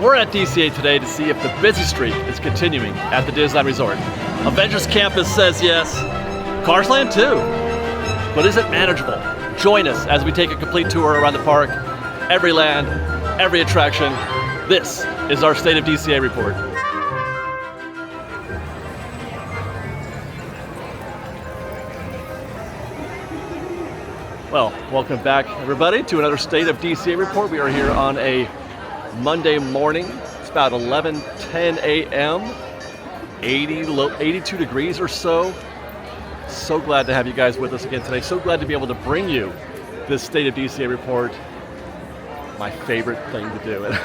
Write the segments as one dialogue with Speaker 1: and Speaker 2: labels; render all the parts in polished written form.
Speaker 1: We're at DCA today to see if the busy streak is continuing at the Disneyland Resort. Avengers Campus says yes, Cars Land too, but is it manageable? Join us as we take a complete tour around the park, every land, every attraction. This is our State of DCA report. Well, welcome back everybody to another State of DCA report. We are here on a Monday morning. It's about 11:10 a.m. 82 degrees or so. So glad to have you guys with us again today. So glad to be able to bring you this State of DCA report. My favorite thing to do. And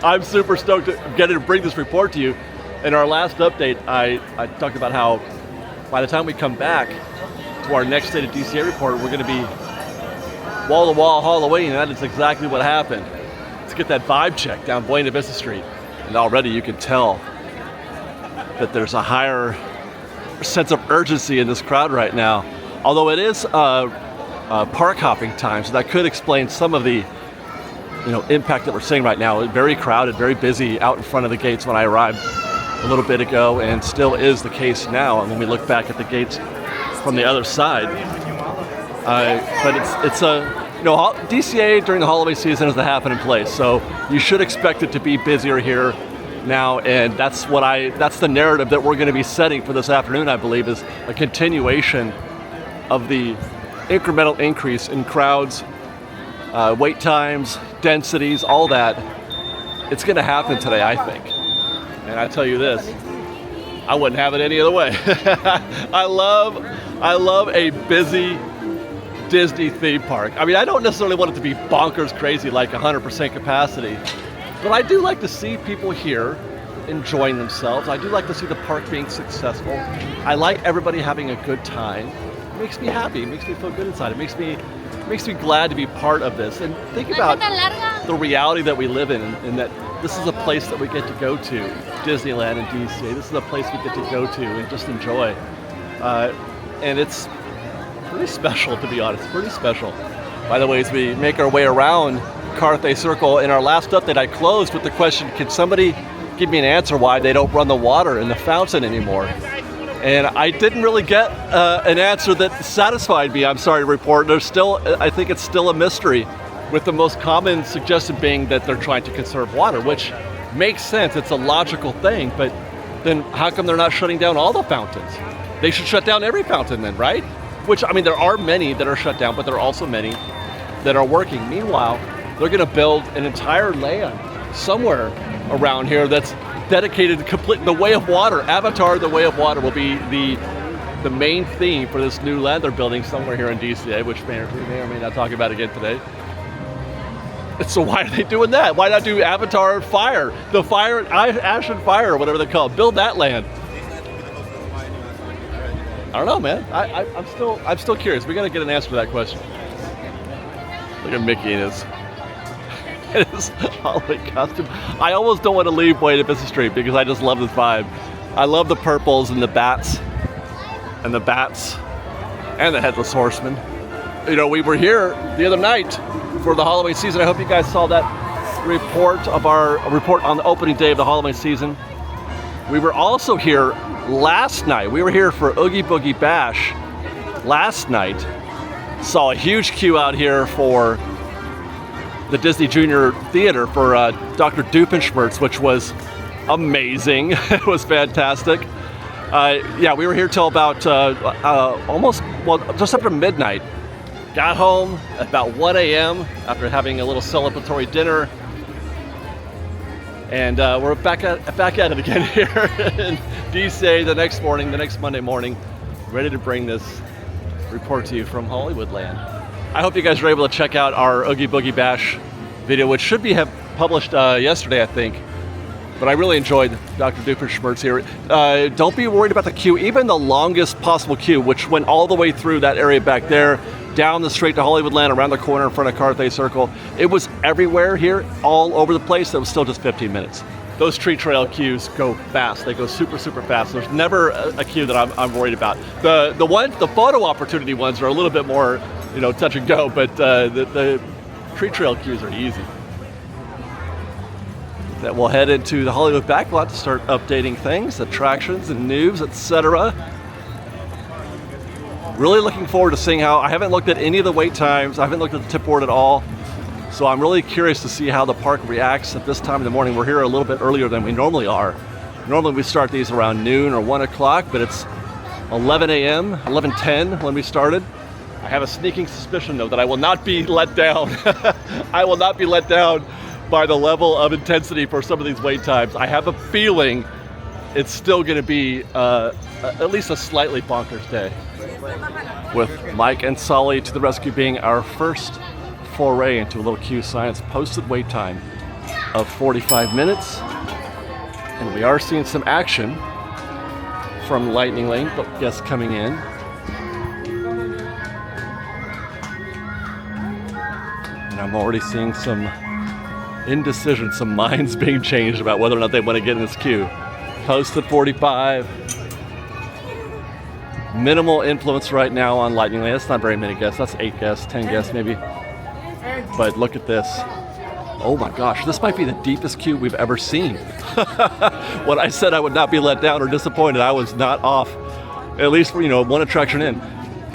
Speaker 1: I'm super stoked to get to bring this report to you. In our last update, I talked about how by the time we come back to our next State of DCA report, we're going to be wall-to-wall Halloween, and that is exactly what happened. Let's get that vibe check down Buena Vista Street. And already you can tell that there's a higher sense of urgency in this crowd right now. Although it is park hopping time, so that could explain some of the impact that we're seeing right now. Very crowded, very busy out in front of the gates when I arrived a little bit ago, and still is the case now. And when we look back at the gates from the other side, but it's a DCA during the holiday season is the happening place, so you should expect it to be busier here now, and that's the narrative that we're going to be setting for this afternoon. I believe is a continuation of the incremental increase in crowds, wait times, densities, all that. It's going to happen today, I think. And I tell you this, I wouldn't have it any other way. I love a busy Disney theme park. I mean, I don't necessarily want it to be bonkers crazy like 100% capacity, but I do like to see people here enjoying themselves. I do like to see the park being successful. I like everybody having a good time. It makes me happy. It makes me feel good inside. It makes me glad to be part of this. And think about the reality that we live in, and that this is a place that we get to go to, Disneyland and DCA. This is a place we get to go to and just enjoy. And it's pretty special, to be honest, pretty special. By the way, as we make our way around Carthay Circle, in our last update I closed with the question, can somebody give me an answer why they don't run the water in the fountain anymore? And I didn't really get an answer that satisfied me, I'm sorry to report. I think it's still a mystery, with the most common suggestion being that they're trying to conserve water, which makes sense, it's a logical thing, but then how come they're not shutting down all the fountains? They should shut down every fountain then, right? Which, I mean, there are many that are shut down, but there are also many that are working. Meanwhile, they're going to build an entire land somewhere around here that's dedicated to complete the Way of Water. Avatar, the Way of Water will be the main theme for this new land they're building somewhere here in DCA, which we may or may not talk about again today. So why are they doing that? Why not do Avatar Fire? The Fire, Ash and Fire, or whatever they call it. Build that land. I don't know, man. I'm still curious. We got to get an answer to that question. Look at Mickey in his holiday costume. I almost don't want to leave Buena Vista Street because I just love this vibe. I love the purples and the bats, and the Headless Horseman. We were here the other night for the Halloween season. I hope you guys saw that report on the opening day of the Halloween season. We were also here last night. We were here for Oogie Boogie Bash last night. Saw a huge queue out here for the Disney Junior Theater for Dr. Doofenshmirtz, which was amazing. It was fantastic. We were here till about just after midnight. Got home at about 1 a.m. after having a little celebratory dinner. And we're back at it again here in DCA the next Monday morning, ready to bring this report to you from Hollywoodland. I hope you guys were able to check out our Oogie Boogie Bash video, which should have published yesterday, I think. But I really enjoyed Dr. Doofenshmirtz here. Don't be worried about the queue. Even the longest possible queue, which went all the way through that area back there, down the street to Hollywoodland, around the corner in front of Carthay Circle. It was everywhere here, all over the place. It was still just 15 minutes. Those tree trail queues go fast. They go super, super fast. There's never a queue that I'm worried about. The photo opportunity ones are a little bit more, touch and go, but the tree trail queues are easy. Then we'll head into the Hollywood backlot to start updating things, attractions and news, etc. Really looking forward to seeing how, I haven't looked at any of the wait times, I haven't looked at the tip board at all. So I'm really curious to see how the park reacts at this time in the morning. We're here a little bit earlier than we normally are. Normally we start these around noon or 1 o'clock, but it's 11 a.m., 11:10 when we started. I have a sneaking suspicion though that I will not be let down. I will not be let down by the level of intensity for some of these wait times. I have a feeling it's still gonna be at least a slightly bonkers day. With Mike and Sully to the rescue, being our first foray into a little Q Science posted wait time of 45 minutes. And we are seeing some action from Lightning Lane, but guests coming in. And I'm already seeing some indecision, some minds being changed about whether or not they want to get in this queue. Posted 45. Minimal influence right now on Lightning Lane. That's not very many guests. That's 8 guests, 10 guests maybe. But look at this. Oh my gosh, this might be the deepest queue we've ever seen. When I said I would not be let down or disappointed, I was not off. At least for, one attraction in.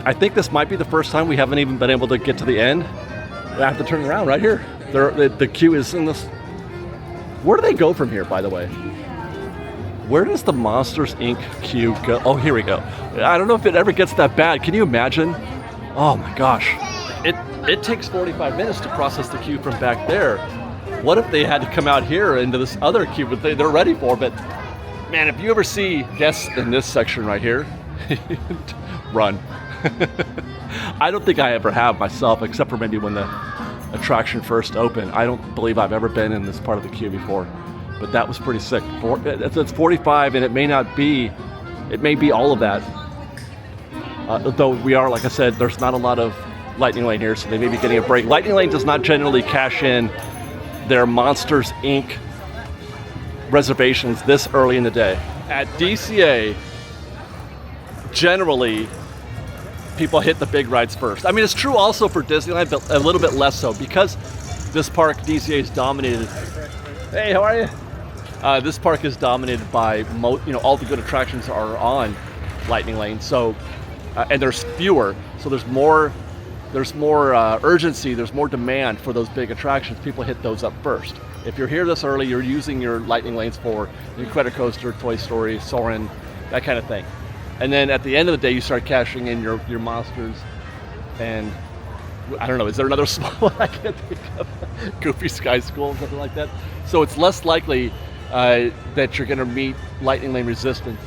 Speaker 1: I think this might be the first time we haven't even been able to get to the end. I have to turn around right here. The queue is in this. Where do they go from here, by the way? Where does the Monsters, Inc. queue go? Oh, here we go. I don't know if it ever gets that bad. Can you imagine? Oh my gosh. It takes 45 minutes to process the queue from back there. What if they had to come out here into this other queue that they're ready for? But man, if you ever see guests in this section right here, run. I don't think I ever have myself, except for maybe when the attraction first opened. I don't believe I've ever been in this part of the queue before, but that was pretty sick. It's 45 and it may not be, it may be all of that. Though we are, like I said, there's not a lot of Lightning Lane here, so they may be getting a break. Lightning Lane does not generally cash in their Monsters, Inc. reservations this early in the day. At DCA, generally, people hit the big rides first. I mean, it's true also for Disneyland, but a little bit less so, because this park, DCA, is dominated. Hey, how are you? This park is dominated by, all the good attractions are on Lightning Lane, so, and there's fewer, so there's more urgency, there's more demand for those big attractions. People hit those up first. If you're here this early, you're using your Lightning Lanes for your Incredicoaster, Toy Story, Soarin', that kind of thing. And then at the end of the day, you start cashing in your Monsters, and I don't know, is there another small one I can't think of? Goofy Sky School, something like that. So it's less likely that you're gonna meet Lightning Lane resistance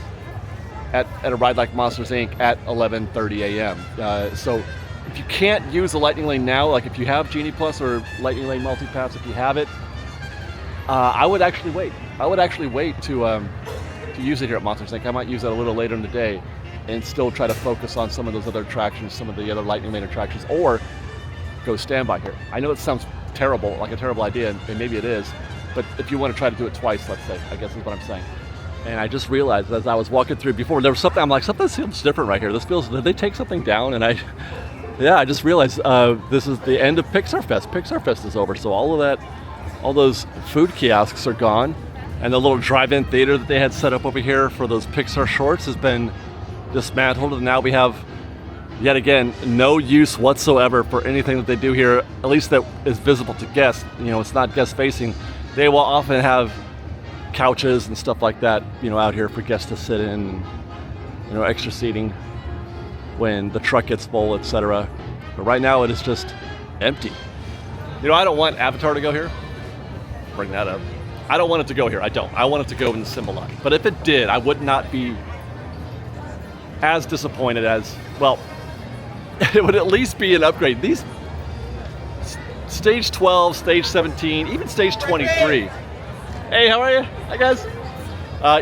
Speaker 1: at a ride like Monsters, Inc. at 11:30 a.m. So if you can't use the Lightning Lane now, like if you have Genie Plus or Lightning Lane Multipass, if you have it, I would actually wait. I would actually wait to use it here at Monsters Inc. I might use that a little later in the day and still try to focus on some of those other attractions, some of the other Lightning Lane attractions, or go standby here. I know it sounds terrible, like a terrible idea, and maybe it is, but if you want to try to do it twice, let's say, I guess is what I'm saying. And I just realized as I was walking through before, there was something, I'm like, something seems different right here. This feels, did they take something down? And I just realized this is the end of Pixar Fest. Pixar Fest is over, so all those food kiosks are gone, and the little drive-in theater that they had set up over here for those Pixar shorts has been dismantled, and now we have, yet again, no use whatsoever for anything that they do here, at least that is visible to guests. It's not guest-facing. They will often have couches and stuff like that, out here for guests to sit in, extra seating when the truck gets full, etc. But right now it is just empty. I don't want Avatar to go here. Bring that up. I don't want it to go here. I don't. I want it to go in the Symbol. But if it did, I would not be as disappointed as, well, it would at least be an upgrade. These stage 12, stage 17, even stage 23. Hey, how are you? Hi, guys.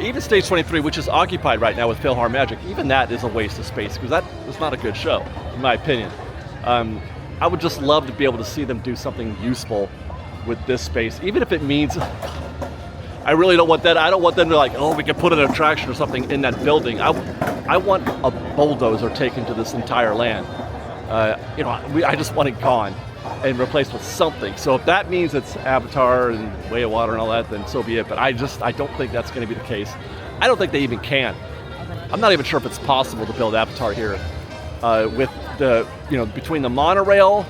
Speaker 1: Even stage 23, which is occupied right now with PhilharMagic, even that is a waste of space because that is not a good show, in my opinion. I would just love to be able to see them do something useful with this space, even if it means, I really don't want that. I don't want them to we can put an attraction or something in that building. I want a bulldozer taken to this entire land. I just want it gone. and replaced with something. So if that means it's Avatar and Way of Water and all that, then so be it. But I don't think that's going to be the case. I don't think they even can. I'm not even sure if it's possible to build Avatar here with the, between the monorail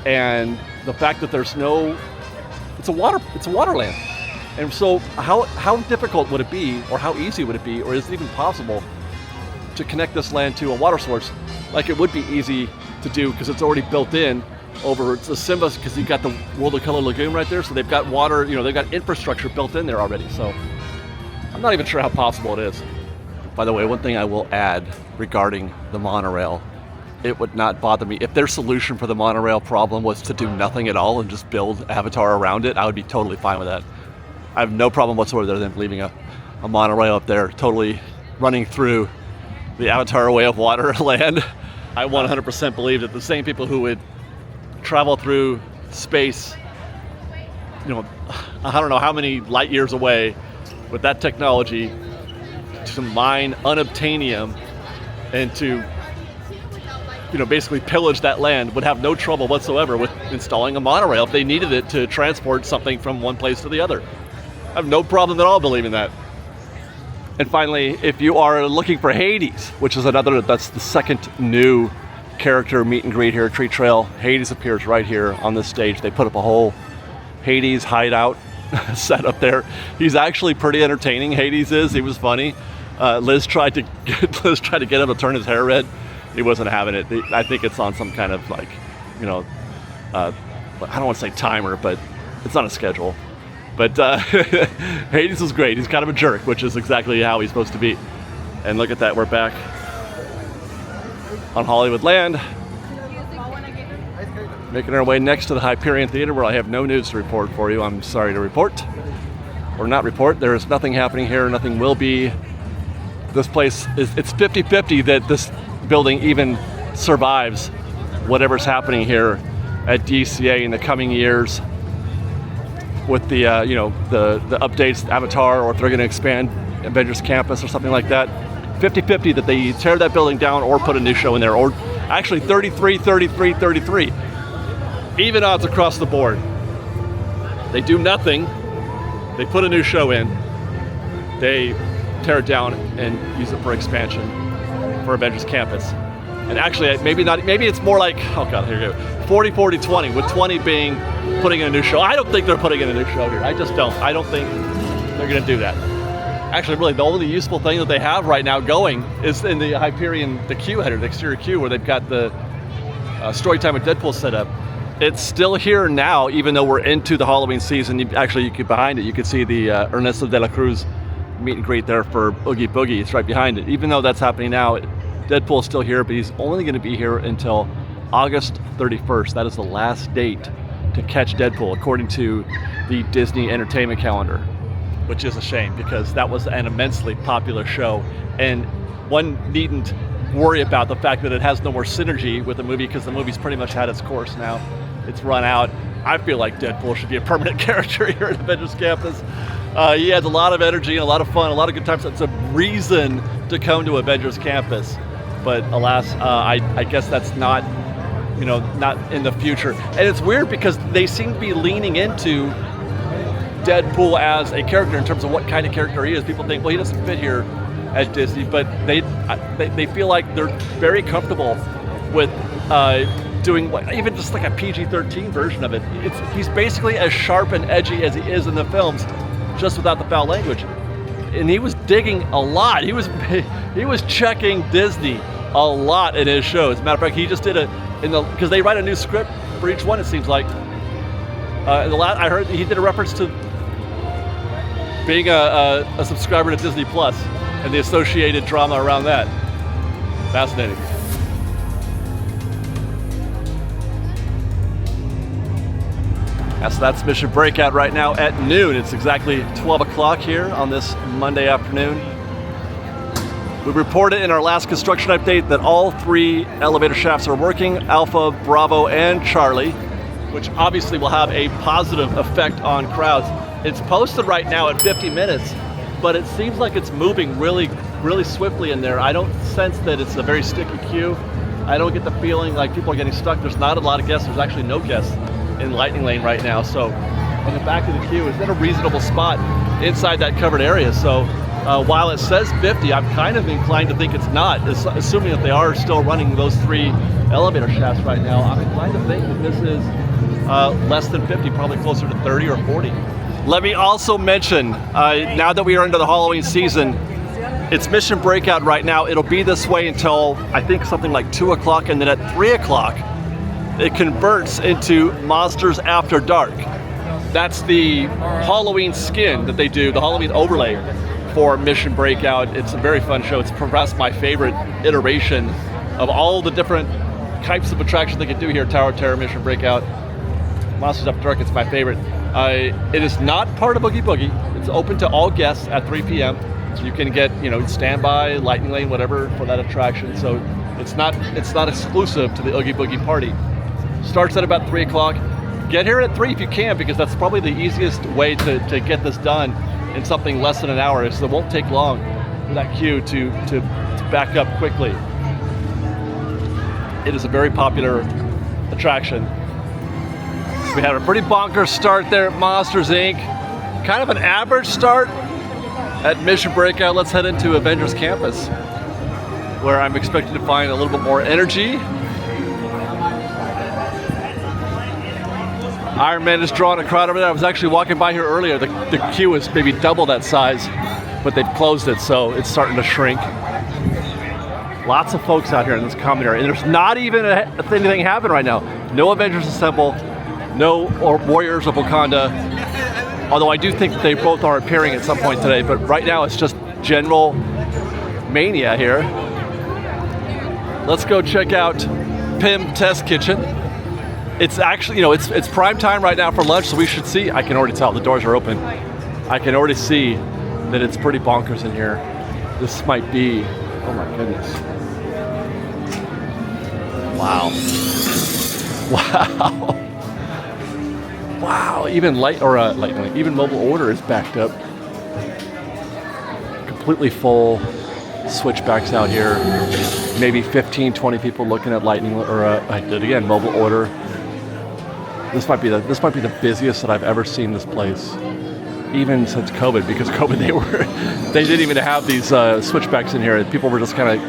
Speaker 1: and the fact that there's no, it's a waterland. And so how difficult would it be, or how easy would it be, or is it even possible to connect this land to a water source? Like, it would be easy to do because it's already built in over the Simba, because you've got the World of Color Lagoon right there, so they've got water, they've got infrastructure built in there already. So I'm not even sure how possible it is. By the way, one thing I will add regarding the monorail, it would not bother me if their solution for the monorail problem was to do nothing at all and just build Avatar around it. I would be totally fine with that. I have no problem whatsoever with them leaving a monorail up there, totally running through the Avatar Way of Water land. I 100% believe that the same people who would travel through space, I don't know how many light years away with that technology to mine unobtainium and to basically pillage that land, would have no trouble whatsoever with installing a monorail if they needed it to transport something from one place to the other. I have no problem at all believing that. And finally, if you are looking for Hades, which is that's the second new character meet and greet here, Tree Trail, Hades appears right here on this stage. They put up a whole Hades hideout set up there. He's actually pretty entertaining. Hades is. He was funny. Liz tried to get him to turn his hair red. He wasn't having it. I think it's on some kind of I don't want to say timer, but it's on a schedule. But Hades is great. He's kind of a jerk, which is exactly how he's supposed to be. And look at that, we're back on Hollywood Land, making our way next to the Hyperion Theater, where I have no news to report for you. I'm sorry to report, or not report. There is nothing happening here. Nothing will be. This place it's 50-50 that this building even survives whatever's happening here at DCA in the coming years with the the updates, Avatar, or if they're going to expand Avengers Campus or something like that. 50-50 that they tear that building down or put a new show in there, or actually 33. Even odds across the board. They do nothing, they put a new show in, they tear it down and use it for expansion for Avengers Campus. And actually, maybe it's more like, oh god, here you go, 40-40-20, with 20 being putting in a new show. I don't think they're putting in a new show here. I just don't. I don't think they're going to do that. Actually, really, the only useful thing that they have right now going is in the Hyperion, the queue header, the exterior queue, where they've got the Storytime with Deadpool set up. It's still here now, even though we're into the Halloween season. You could, behind it, you can see the Ernesto de la Cruz meet and greet there for Oogie Boogie. It's right behind it. Even though that's happening now, Deadpool's still here, but he's only going to be here until August 31st. That is the last date to catch Deadpool, according to the Disney Entertainment Calendar, which is a shame because that was an immensely popular show, and one needn't worry about the fact that it has no more synergy with the movie because the movie's pretty much had its course now. It's run out. I feel like Deadpool should be a permanent character here at Avengers Campus. He has a lot of energy and a lot of fun, a lot of good times. It's a reason to come to Avengers Campus. But alas, I guess that's not in the future. And it's weird because they seem to be leaning into Deadpool as a character in terms of what kind of character he is. People think, well, he doesn't fit here at Disney, but they feel like they're very comfortable with doing even just like a PG-13 version of it. He's basically as sharp and edgy as he is in the films, just without the foul language. And he was digging a lot. He was checking Disney a lot in his show. As a matter of fact, he just did because they write a new script for each one, it seems like. I heard he did a reference to being a subscriber to Disney Plus and the associated drama around that. Fascinating. So that's Mission Breakout right now at noon. It's exactly 12 o'clock here on this Monday afternoon. We reported in our last construction update that all 3 elevator shafts are working, Alpha, Bravo, and Charlie, which obviously will have a positive effect on crowds. It's posted right now at 50 minutes, but it seems like it's moving really, really swiftly in there. I don't sense that it's a very sticky queue. I don't get the feeling like people are getting stuck. There's not a lot of guests. There's actually no guests in Lightning Lane right now. So in the back of the queue is in a reasonable spot inside that covered area. So while it says 50, I'm kind of inclined to think it's not, assuming that they are still running those 3 elevator shafts right now. I'm inclined to think that this is less than 50, probably closer to 30 or 40. Let me also mention, now that we are into the Halloween season, it's Mission Breakout right now. It'll be this way until I think something like 2 o'clock, and then at 3 o'clock, it converts into Monsters After Dark. That's the Halloween skin that they do, the Halloween overlay for Mission Breakout. It's a very fun show. It's perhaps my favorite iteration of all the different types of attractions they can do here at Tower of Terror, Mission Breakout. Monsters After Dark, it's my favorite. It is not part of Oogie Boogie. It's open to all guests at 3 p.m. So you can get, standby, Lightning Lane, whatever for that attraction. So it's not exclusive to the Oogie Boogie party. Starts at about 3 o'clock. Get here at 3 if you can, because that's probably the easiest way to get this done in something less than an hour. So it won't take long for that queue to back up quickly. It is a very popular attraction. We had a pretty bonkers start there at Monsters Inc. Kind of an average start at Mission Breakout. Let's head into Avengers Campus, where I'm expecting to find a little bit more energy. Iron Man is drawing a crowd over there. I was actually walking by here earlier. The queue is maybe double that size, but they've closed it, so it's starting to shrink. Lots of folks out here in this common area, and there's not even anything happening right now. No Avengers Assemble, no Warriors of Wakanda, although I do think that they both are appearing at some point today, but right now it's just general mania here. Let's go check out Pym Test Kitchen. It's actually, it's prime time right now for lunch, so we should see. I can already tell the doors are open. I can already see that it's pretty bonkers in here. This might be, oh my goodness. Wow. Wow. Wow, even even mobile order is backed up. Completely full. Switchbacks out here. Maybe 15, 20 people looking at mobile order. This might be the busiest that I've ever seen this place, even since COVID. Because COVID, they didn't even have these switchbacks in here. People were just kind of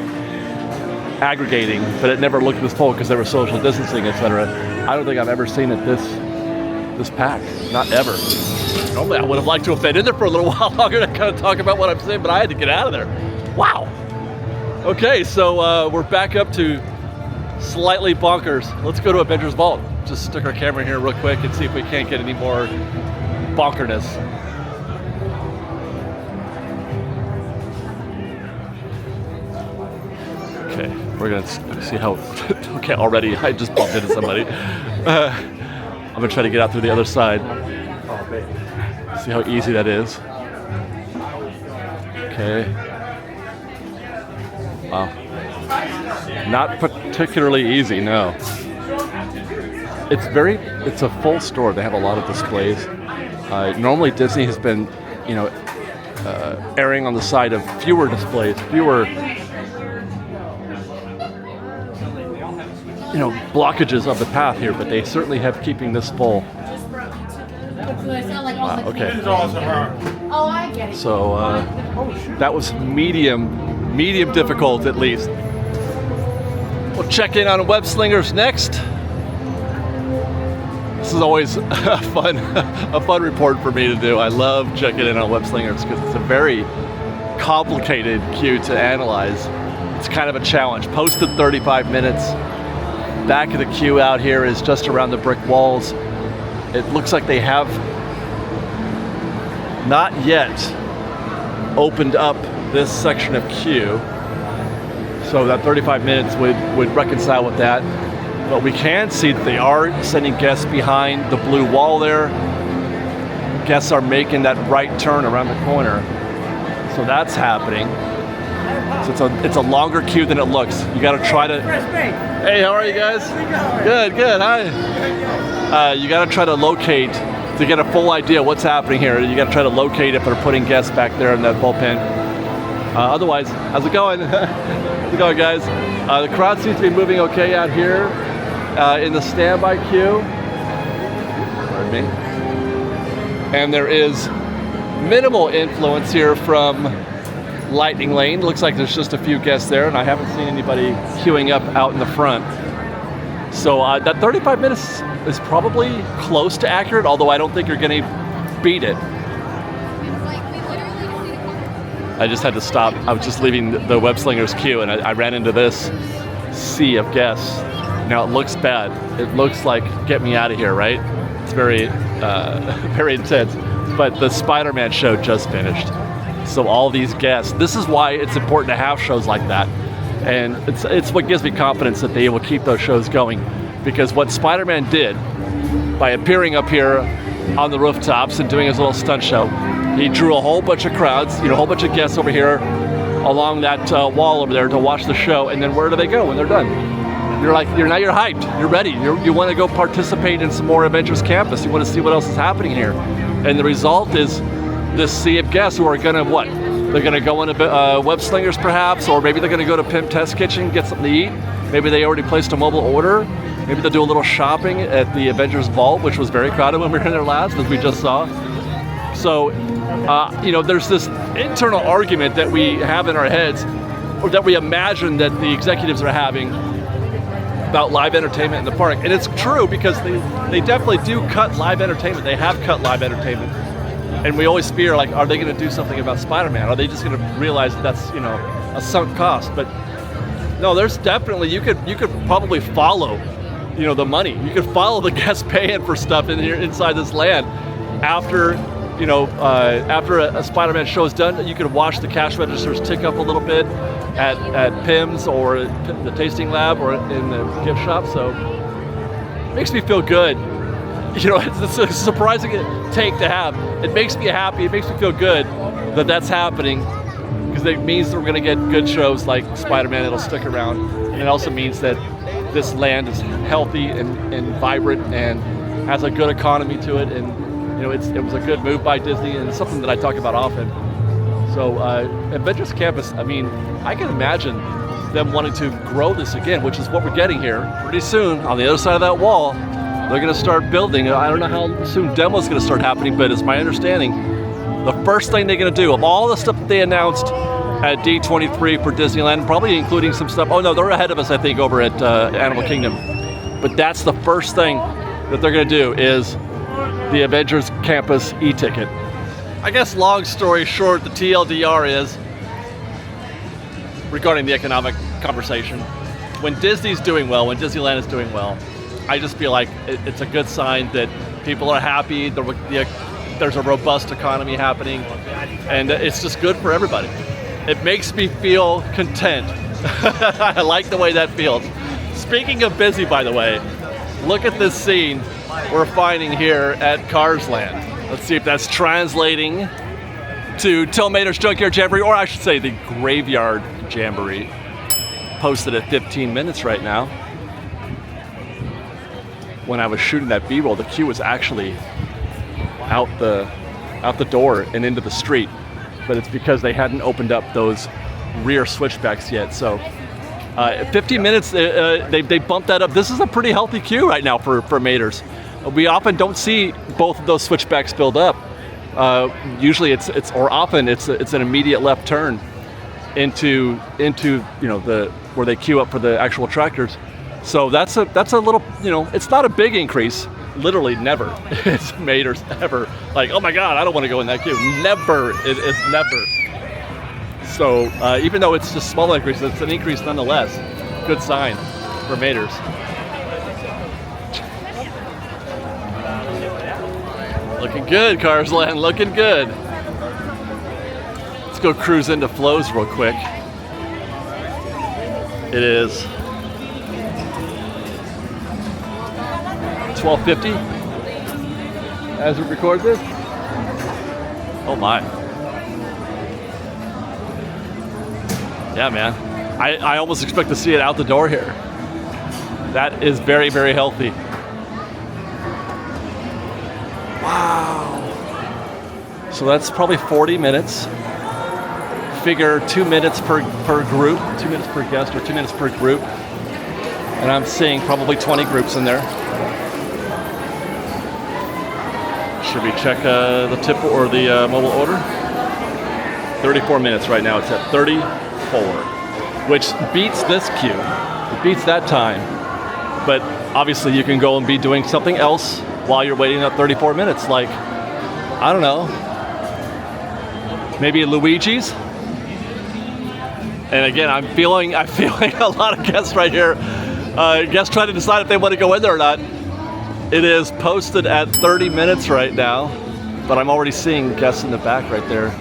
Speaker 1: aggregating, but it never looked this full because there was social distancing, etc. I don't think I've ever seen it this packed. Not ever. Normally, I would have liked to have been in there for a little while longer to kind of talk about what I'm saying, but I had to get out of there. Wow. Okay, so we're back up to slightly bonkers. Let's go to Avengers Vault. Just stick our camera in here real quick and see if we can't get any more bonkerness. Okay, we're gonna see how, okay, already I just bumped into somebody. I'm gonna try to get out through the other side. Oh, baby. See how easy that is. Okay. Wow. Not particularly easy, no. It's a full store. They have a lot of displays. Normally Disney has been, erring on the side of fewer displays, fewer, blockages of the path here, but they certainly have keeping this full. Wow, okay. So that was medium difficult at least. We'll check in on Web Slingers next. This is always a fun report for me to do. I love checking in on Web Slingers because it's a very complicated queue to analyze. It's kind of a challenge. Posted 35 minutes. Back of the queue out here is just around the brick walls. It looks like they have not yet opened up this section of queue. So that 35 minutes would reconcile with that. But we can see that they are sending guests behind the blue wall there. Guests are making that right turn around the corner. So that's happening. So it's a longer queue than it looks. You gotta try to... Hey, how are you guys? Good, hi. You gotta try to locate, to get a full idea of what's happening here. You gotta try to locate if they're putting guests back there in that bullpen. Otherwise, how's it going? How's it going, guys? The crowd seems to be moving okay out here in the standby queue. Pardon me. And there is minimal influence here from Lightning Lane. Looks like there's just a few guests there, and I haven't seen anybody queuing up out in the front. So that 35 minutes is probably close to accurate, although I don't think you're going to beat it. I just had to stop. I was just leaving the web slingers queue, and I ran into this sea of guests. Now it looks bad. It looks like get me out of here, right? It's very, very intense. But the Spider-Man show just finished. So all these guests, this is why it's important to have shows like that. And it's what gives me confidence that they will keep those shows going. Because what Spider-Man did by appearing up here on the rooftops and doing his little stunt show, he drew a whole bunch of crowds, a whole bunch of guests over here along that wall over there to watch the show. And then where do they go when they're done? You're hyped. You're ready. You want to go participate in some more Adventures Campus. You want to see what else is happening here. And the result is this sea of guests who are going to what? They're going to go into web slingers perhaps, or maybe they're going to go to Pimp Test Kitchen, get something to eat. Maybe they already placed a mobile order. Maybe they'll do a little shopping at the Avengers Vault, which was very crowded when we were in there last, as we just saw. So, there's this internal argument that we have in our heads, or that we imagine that the executives are having about live entertainment in the park. And it's true, because they definitely do cut live entertainment. They have cut live entertainment. And we always fear, like, are they going to do something about Spider-Man? Are they just going to realize that that's, a sunk cost? But no, there's definitely, you could probably follow, the money. You could follow the guests paying for stuff in here inside this land. After a Spider-Man show is done, you could watch the cash registers tick up a little bit at Pim's or the Tasting Lab or in the gift shop. So it makes me feel good. It's a surprising take to have. It makes me happy. It makes me feel good that that's happening, because it means that we're going to get good shows like Spider-Man that'll stick around. And it also means that this land is healthy and vibrant and has a good economy to it. And it was a good move by Disney, and it's something that I talk about often. So Adventures Campus, I can imagine them wanting to grow this again, which is what we're getting here pretty soon. On the other side of that wall, they're going to start building. I don't know how soon demo's going to start happening, but it's my understanding the first thing they're going to do, of all the stuff that they announced at D23 for Disneyland, probably including some stuff. Oh no, they're ahead of us, I think, over at Animal Kingdom. But that's the first thing that they're going to do, is the Avengers Campus e-ticket. I guess long story short, the TLDR is, regarding the economic conversation, when Disney's doing well, when Disneyland is doing well, I just feel like it's a good sign that people are happy, there's a robust economy happening, and it's just good for everybody. It makes me feel content. I like the way that feels. Speaking of busy, by the way, look at this scene we're finding here at Cars Land. Let's see if that's translating to Tomater's Junkyard Jamboree, or I should say the Graveyard Jamboree. Posted at 15 minutes right now. When I was shooting that B-roll, the queue was actually out the door and into the street, but it's because they hadn't opened up those rear switchbacks yet. So 15 minutes, they bumped that up. This is a pretty healthy queue right now for Maters. We often don't see both of those switchbacks build up. Usually it's an immediate left turn into where they queue up for the actual tractors. So that's a little, it's not a big increase. Literally never. It's Maters ever. Like, oh my God, I don't want to go in that queue. Never. It is never. So even though it's just small increase, it's an increase nonetheless. Good sign for Maters. Looking good, Cars Land, looking good. Let's go cruise into Flo's real quick. It is 12:50 as we record this. Oh my. Yeah, man. I almost expect to see it out the door here. That is very, very healthy. Wow. So that's probably 40 minutes figure 2 minutes per group, 2 minutes per guest or 2 minutes per group. And I'm seeing probably 20 groups in there. Should we check the tip or the mobile order? 34 minutes right now. It's at 34, which beats this queue. It beats that time. But obviously you can go and be doing something else while you're waiting up 34 minutes. Like, I don't know, maybe Luigi's. And again, I'm feeling a lot of guests right here. Guests trying to decide if they want to go in there or not. It is posted at 30 minutes right now, but I'm already seeing guests in the back right there.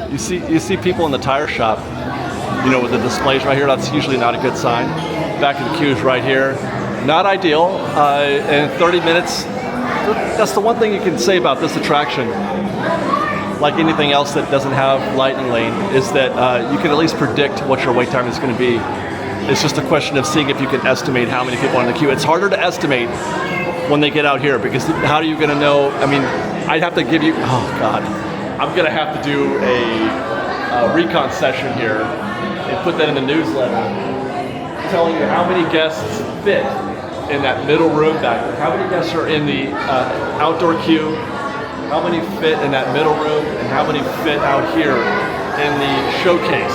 Speaker 1: You see people in the tire shop, you know, with the displays right here. That's usually not a good sign. Back of the queues right here. Not ideal. And 30 minutes, that's the one thing you can say about this attraction, like anything else that doesn't have lightning lane, is that you can at least predict what your wait time is going to be. It's just a question of seeing if you can estimate how many people are in the queue. It's harder to estimate when they get out here, because how are you going to know? I mean, I'd have to give you, oh God, I'm going to have to do a recon session here and put that in the newsletter, telling you how many guests fit in that middle room back there. How many guests are in the outdoor queue? How many fit in that middle room? And how many fit out here in the showcase?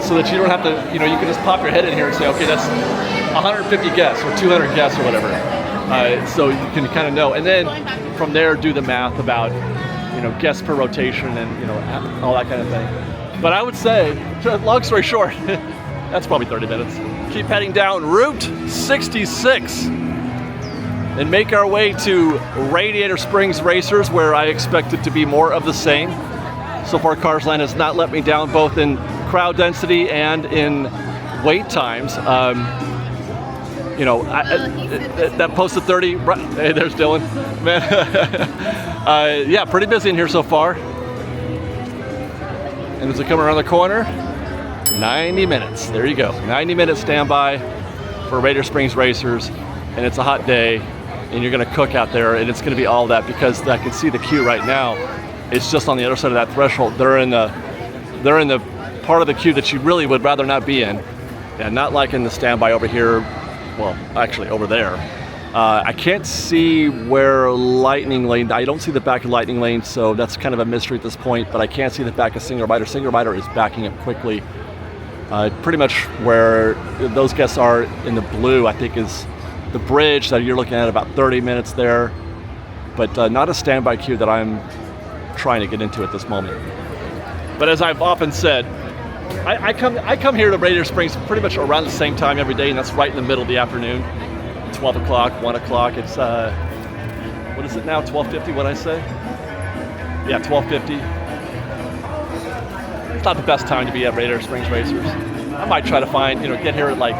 Speaker 1: So that you don't have to, you know, you can just pop your head in here and say, okay, that's 150 guests or 200 guests or whatever. So you can kind of know. And then from there, do the math about, you know, guests per rotation and, you know, all that kind of thing. But I would say, long story short, that's probably 30 minutes. Keep heading down Route 66 and make our way to Radiator Springs Racers, where I expect it to be more of the same. So far, Cars Land has not let me down, both in crowd density and in wait times. You know, that posted 30, hey, there's Dylan. Man, yeah, pretty busy in here so far. And as we come around the corner, 90 minutes, there you go. 90-minute standby for Radiator Springs Racers, and it's a hot day, and you're gonna cook out there, and it's gonna be all that, because I can see the queue right now. It's just on the other side of that threshold. They're in the part of the queue that you really would rather not be in, and not like in the standby over here. Well, actually over there. I can't see where Lightning Lane, I don't see the back of Lightning Lane, so that's kind of a mystery at this point, but I can't see the back of Single Rider. Single Rider is backing up quickly. Pretty much where those guests are in the blue, I think, is the bridge that you're looking at, about 30 minutes there, but not a standby queue that I'm trying to get into at this moment. But as I've often said, I come here to Radiator Springs pretty much around the same time every day, and that's right in the middle of the afternoon. 12 o'clock, 1 o'clock. It's, what is it now, 12:50, what I say? Yeah, 12:50. It's not the best time to be at Radiator Springs Racers. I might try to find, you know, get here at like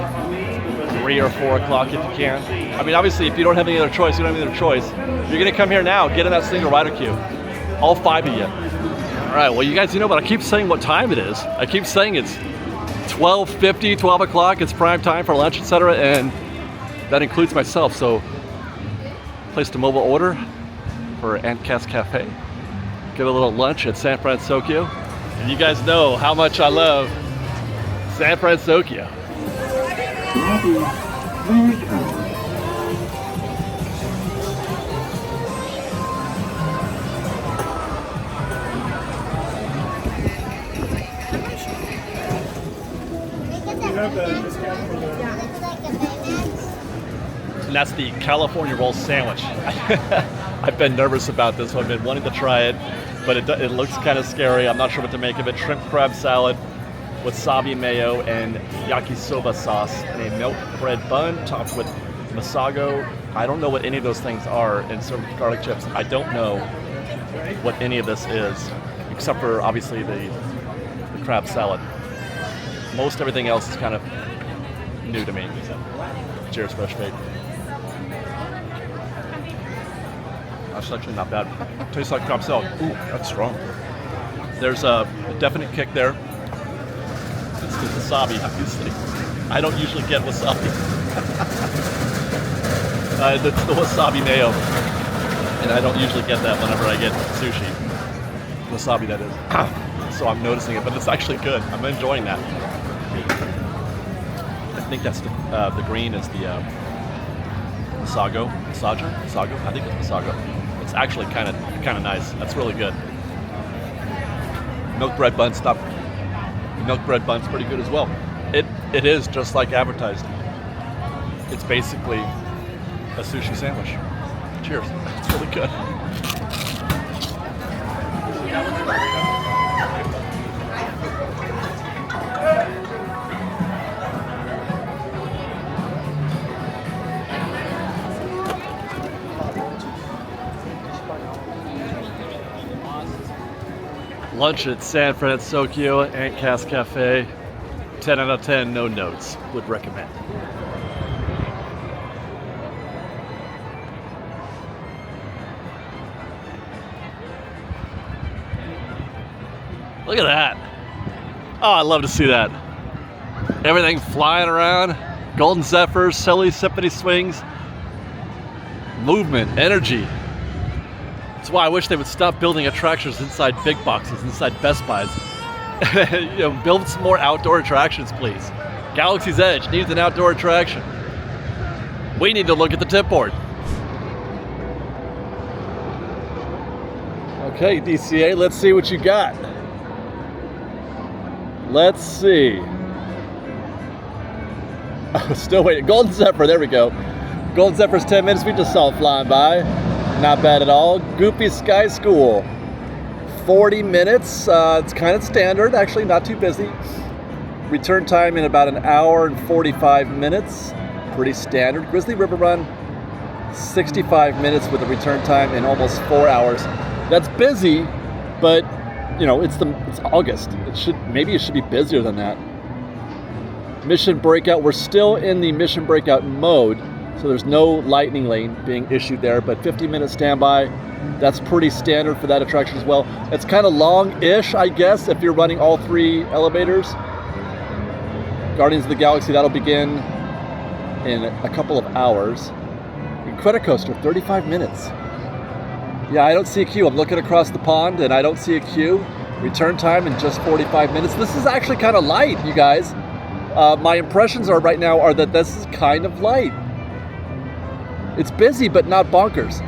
Speaker 1: 3 or 4 o'clock if you can. I mean, obviously, if you don't have any other choice, you don't have any other choice. You're gonna come here now, get in that single rider queue. All 5 of you. All right, well, you guys, you know, but I keep saying what time it is. I keep saying it's 12:50, 12 o'clock, it's prime time for lunch, etc., and that includes myself. So, placed a mobile order for Aunt Cat's Cafe. Get a little lunch at San Fransokyo. And you guys know how much I love San Fransokyo. And that's the California roll sandwich. I've been nervous about this one. I've been wanting to try it, but it looks kind of scary. I'm not sure what to make of it. Shrimp crab salad, wasabi mayo, and yakisoba sauce, and a milk bread bun topped with masago. I don't know what any of those things are, and served with garlic chips. I don't know what any of this is, except for obviously the crab salad. Most everything else is kind of new to me. Cheers, fresh bake. That's actually not bad. Tastes like crab salad. Ooh, that's strong. There's a definite kick there. It's the wasabi, obviously. I don't usually get wasabi. It's the wasabi mayo. And I don't usually get that whenever I get sushi. Wasabi, that is. So I'm noticing it, but it's actually good. I'm enjoying that. I think that's the green is the Sago. I think it's Sago. It's actually kind of nice. That's really good. Milk bread bun's pretty good as well. It is just like advertised. It's basically a sushi sandwich. Cheers. It's really good. Lunch at San Fransokyo, Ant Cast Cafe. 10 out of 10, no notes. Would recommend. Look at that. Oh, I love to see that. Everything flying around. Golden Zephyrs, silly symphony swings. Movement, energy. That's why I wish they would stop building attractions inside big boxes, inside Best Buys. Build some more outdoor attractions, please. Galaxy's Edge needs an outdoor attraction. We need to look at the tip board. Okay, DCA, let's see what you got. Let's see. Oh, still waiting. Golden Zephyr, there we go. Golden Zephyr's 10 minutes, we just saw it flying by. Not bad at all. Goofy Sky School, 40 minutes. It's kind of standard, actually, not too busy. Return time in about an hour and 45 minutes. Pretty standard. Grizzly River Run, 65 minutes with a return time in almost 4 hours. That's busy, but it's August. Maybe it should be busier than that. Mission Breakout, we're still in the Mission Breakout mode, so there's no lightning lane being issued there, but 50-minute standby, that's pretty standard for that attraction as well. It's kind of long-ish, I guess, if you're running all 3 elevators. Guardians of the Galaxy, that'll begin in a couple of hours. Incredicoaster, 35 minutes. Yeah, I don't see a queue. I'm looking across the pond and I don't see a queue. Return time in just 45 minutes. This is actually kind of light, you guys. My impressions right now are that this is kind of light. It's busy, but not bonkers.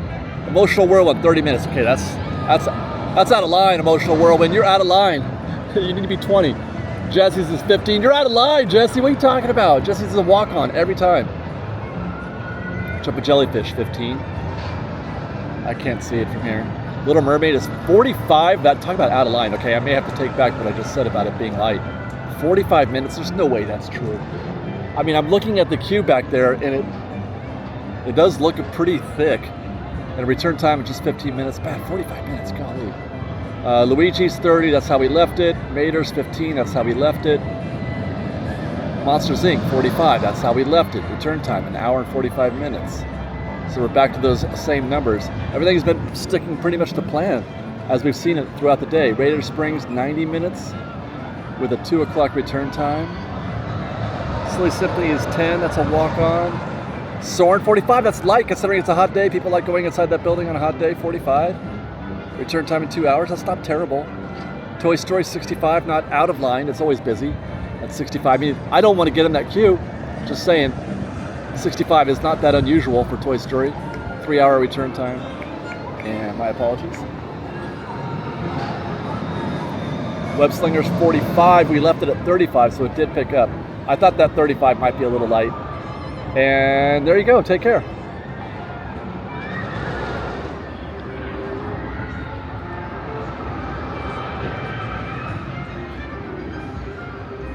Speaker 1: Emotional Whirlwind, 30 minutes. Okay, that's out of line, Emotional Whirlwind. You're out of line. You need to be 20. Jesse's is 15. You're out of line, Jesse. What are you talking about? Jesse's is a walk-on every time. Jump a Jellyfish, 15. I can't see it from here. Little Mermaid is 45. Talk about out of line. Okay, I may have to take back what I just said about it being light. 45 minutes. There's no way that's true. I mean, I'm looking at the queue back there, and it does look pretty thick. And return time is just 15 minutes. Man, 45 minutes. Golly. Luigi's 30. That's how we left it. Mater's 15. That's how we left it. Monsters Inc. 45. That's how we left it. Return time, an hour and 45 minutes. So we're back to those same numbers. Everything's been sticking pretty much to plan as we've seen it throughout the day. Radiator Springs, 90 minutes with a 2 o'clock return time. Silly Symphony is 10, that's a walk-on. Soarin', 45, that's light considering it's a hot day. People like going inside that building on a hot day, 45. Return time in 2 hours, that's not terrible. Toy Story 65, not out of line, it's always busy. At 65, I don't want to get in that queue, just saying. 65 is not that unusual for Toy Story. 3 hour return time. And my apologies. Web Slingers 45. We left it at 35, so it did pick up. I thought that 35 might be a little light. And there you go. Take care.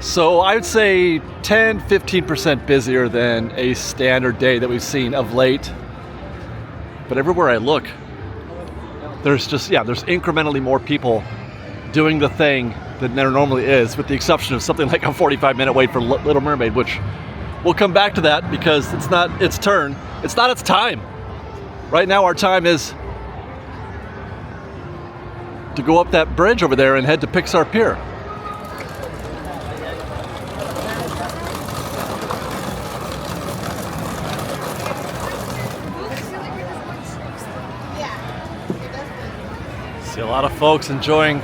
Speaker 1: So I would say 10-15% busier than a standard day that we've seen of late. But everywhere I look, there's incrementally more people doing the thing than there normally is, with the exception of something like a 45-minute wait for Little Mermaid, which we'll come back to that because it's not its turn. It's not its time. Right now our time is to go up that bridge over there and head to Pixar Pier. A lot of folks enjoying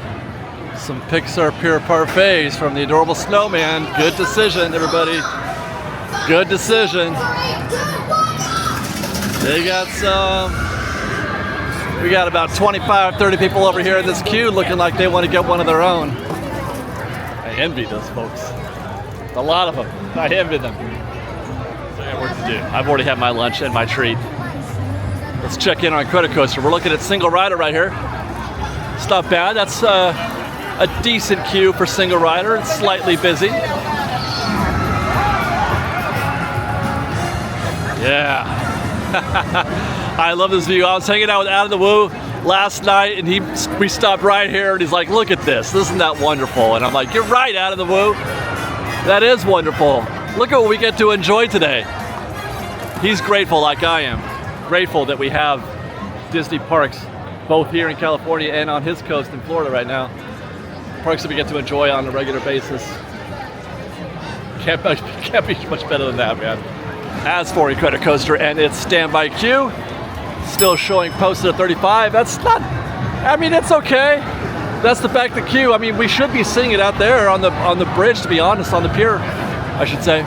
Speaker 1: some Pixar Pier Parfaits from the Adorable Snowman. Good decision, everybody. Good decision. They got some. We got about 25, 30 people over here in this queue looking like they want to get one of their own. I envy those folks. A lot of them. I envy them. So I got work to do. I've already had my lunch and my treat. Let's check in on Incredicoaster. We're looking at single rider right here. It's not bad. That's a decent queue for single rider. It's slightly busy. Yeah. I love this view. I was hanging out with Adam the Woo last night, and we stopped right here, and he's like, "Look at this. Isn't that wonderful?" And I'm like, "You're right, Adam the Woo. That is wonderful. Look at what we get to enjoy today." He's grateful, like I am. Grateful that we have Disney parks both here in California and on his coast in Florida right now. Parks that we get to enjoy on a regular basis. Can't be much better than that, man. As for Incredicoaster and its standby queue, still showing posted at 35. That's not, I mean, it's okay. That's the fact the queue, I mean, we should be seeing it out there on the bridge, to be honest, on the pier, I should say.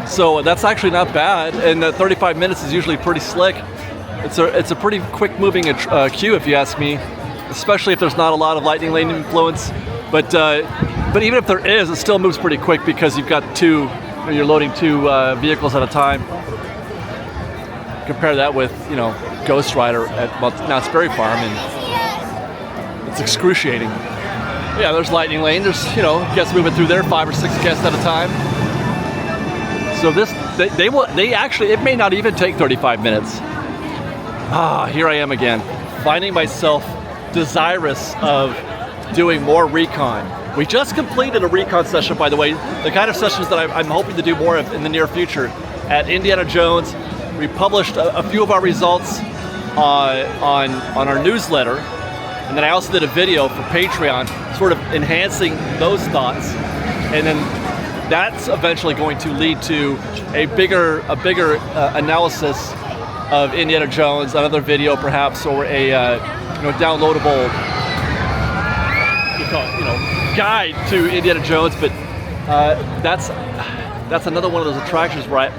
Speaker 1: So that's actually not bad, and 35 minutes is usually pretty slick. It's a pretty quick moving queue, if you ask me, especially if there's not a lot of lightning lane influence. But even if there is, it still moves pretty quick because you've got you're loading two vehicles at a time. Compare that with, Ghost Rider at Knott's Berry Farm, and it's excruciating. Yeah, there's lightning lane. There's, guests moving through there, 5 or 6 guests at a time. So they actually, it may not even take 35 minutes. Here I am again, finding myself desirous of doing more recon. We just completed a recon session, by the way, the kind of sessions that I'm hoping to do more of in the near future. At Indiana Jones, we published a few of our results on our newsletter, and then I also did a video for Patreon, sort of enhancing those thoughts, and then that's eventually going to lead to a bigger analysis of Indiana Jones, another video perhaps, or a downloadable guide to Indiana Jones. But that's another one of those attractions where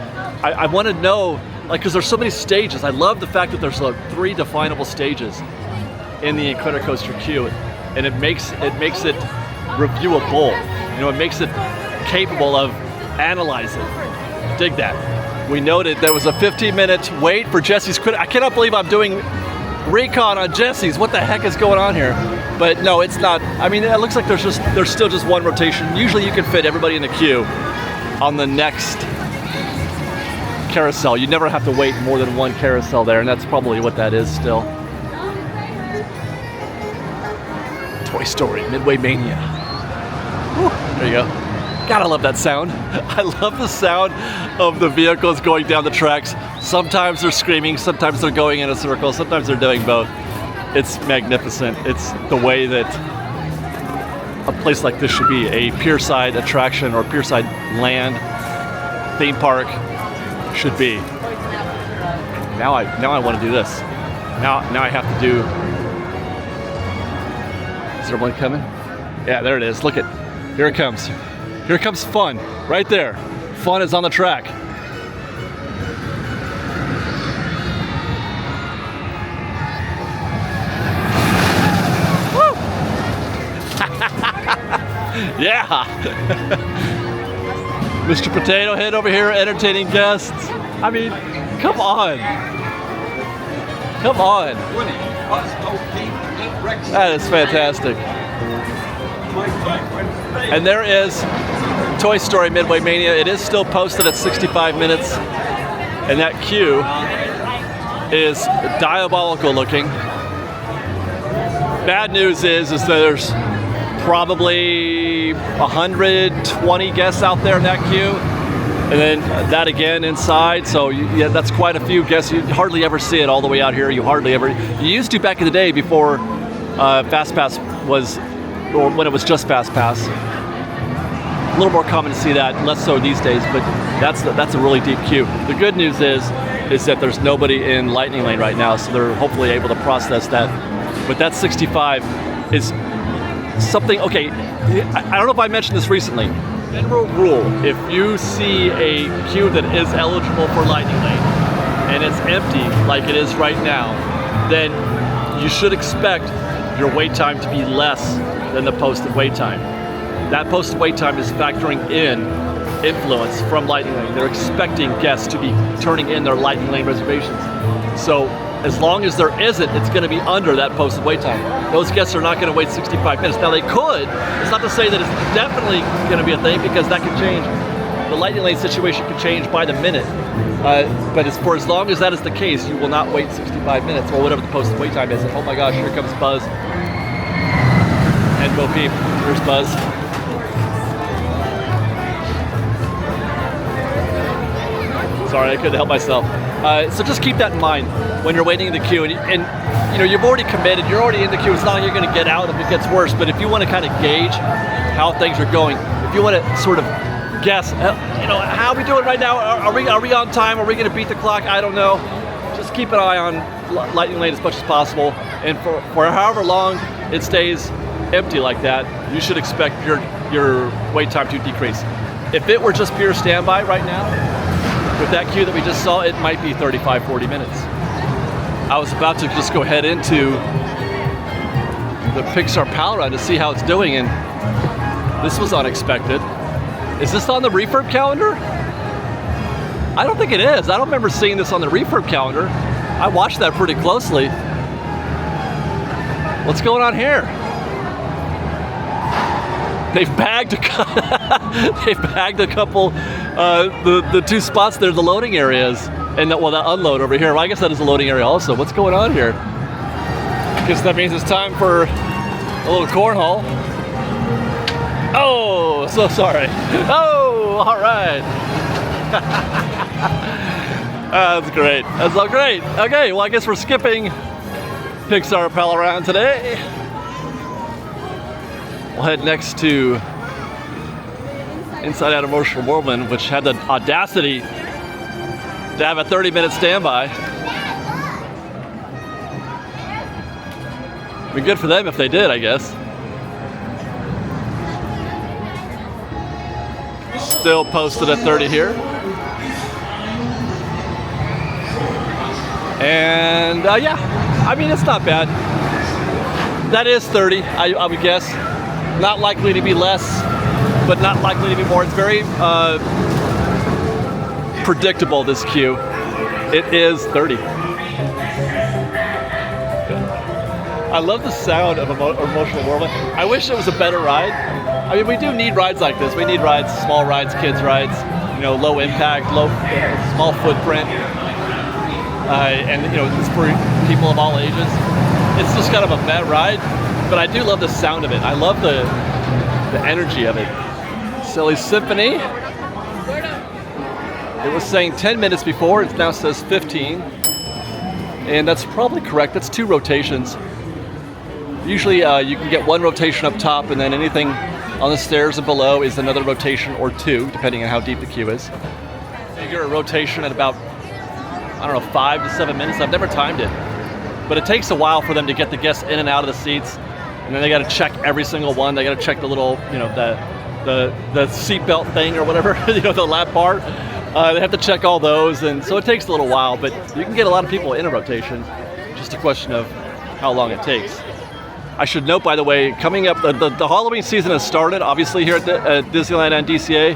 Speaker 1: I want to know, because there's so many stages. I love the fact that there's 3 definable stages in the Incredicoaster queue, and it makes it reviewable. It makes it capable of analyzing. Dig that. We noted there was a 15-minute wait for Jesse's I cannot believe I'm doing recon on Jesse's. What the heck is going on here? But no, it's not. I mean, it looks like there's still just one rotation. Usually you can fit everybody in the queue on the next carousel. You never have to wait more than one carousel there, and that's probably what that is still. Toy Story Midway Mania. Whew, there you go. Gotta love that sound. I love the sound of the vehicles going down the tracks. Sometimes they're screaming, sometimes they're going in a circle, sometimes they're doing both. It's magnificent. It's the way that a place like this should be, a pierside attraction or pierside land theme park should be. Now I want to do this. Now I have to do. Is there one coming? Yeah, there it is. Look it. Here it comes. Here comes fun, right there. Fun is on the track. Woo! Yeah! Mr. Potato Head over here entertaining guests. I mean, come on. Come on. That is fantastic. And there is Toy Story Midway Mania. It is still posted at 65 minutes, and that queue is diabolical looking. Bad news is that there's probably 120 guests out there in that queue, and then that again inside. So yeah, that's quite a few guests. You hardly ever see it all the way out here. You used to back in the day before FastPass was, or when it was just FastPass. A little more common to see that, less so these days, but that's a really deep queue. The good news is that there's nobody in Lightning Lane right now, so they're hopefully able to process that but that 65 is something, okay, I don't know if I mentioned this recently. General rule, if you see a queue that is eligible for lightning lane and it's empty like it is right now, then you should expect your wait time to be less than the posted wait time. That posted wait time is factoring in influence from lightning lane. They're expecting guests to be turning in their lightning lane reservations. So as long as there isn't, it's going to be under that posted wait time. Those guests are not going to wait 65 minutes. Now they could. It's not to say that it's definitely going to be a thing, because that could change. The lightning lane situation could change by the minute. But for as long as that is the case, you will not wait 65 minutes or whatever the posted wait time is. And oh my gosh, here comes Buzz and Bo Peep. Here's Buzz. Sorry, I couldn't help myself. So just keep that in mind when you're waiting in the queue, and you know, you've already committed, you're already in the queue. It's not like you're going to get out if it gets worse, but if you want to kind of gauge how things are going, if you want to sort of guess, you know, how are we doing right now? Are we on time? Are we going to beat the clock? I don't know. Just keep an eye on lightning lane as much as possible, and for however long it stays empty like that, you should expect your wait time to decrease. If it were just pure standby right now, with that queue that we just saw, it might be 35, 40 minutes. I was about to just go head into the Pixar Pal Ride to see how it's doing, and this was unexpected. Is this on the refurb calendar? I don't think it is. I don't remember seeing this on the refurb calendar. I watched that pretty closely. What's going on here? They've bagged a couple, the two spots there, the loading areas, and that unload over here. Well, I guess that is a loading area also. What's going on here? I guess that means it's time for a little cornhole. Oh, so sorry. Oh, all right. That's great. That's all great. Okay, well, I guess we're skipping Pixar Pal Around today. We'll head next to Inside Out Emotional Whirlwind, which had the audacity to have a 30-minute standby. Be good for them if they did, I guess. Still posted at 30 here. And yeah, I mean, it's not bad. That is 30, I would guess. Not likely to be less, but not likely to be more. It's very predictable, this queue. It is 30. I love the sound of Emotional Whirlwind. I wish it was a better ride. I mean, we do need rides like this. We need rides, small rides, kids rides, you know, low impact, small footprint. And you know, it's for people of all ages. It's just kind of a meh ride, but I do love the sound of it. I love the energy of it. Silly Symphony. It was saying 10 minutes before, it now says 15. And that's probably correct. That's 2 rotations. Usually you can get 1 rotation up top, and then anything on the stairs and below is another rotation or 2, depending on how deep the queue is. Figure a rotation at about, I don't know, 5 to 7 minutes. I've never timed it. But it takes a while for them to get the guests in and out of the seats, and then they got to check every single one. They got to check the little, you know, the seatbelt thing or whatever, you know, the lap bar. They have to check all those, and so it takes a little while. But you can get a lot of people in a rotation. Just a question of how long it takes. I should note, by the way, coming up, the Halloween season has started. Obviously, here at Disneyland and DCA,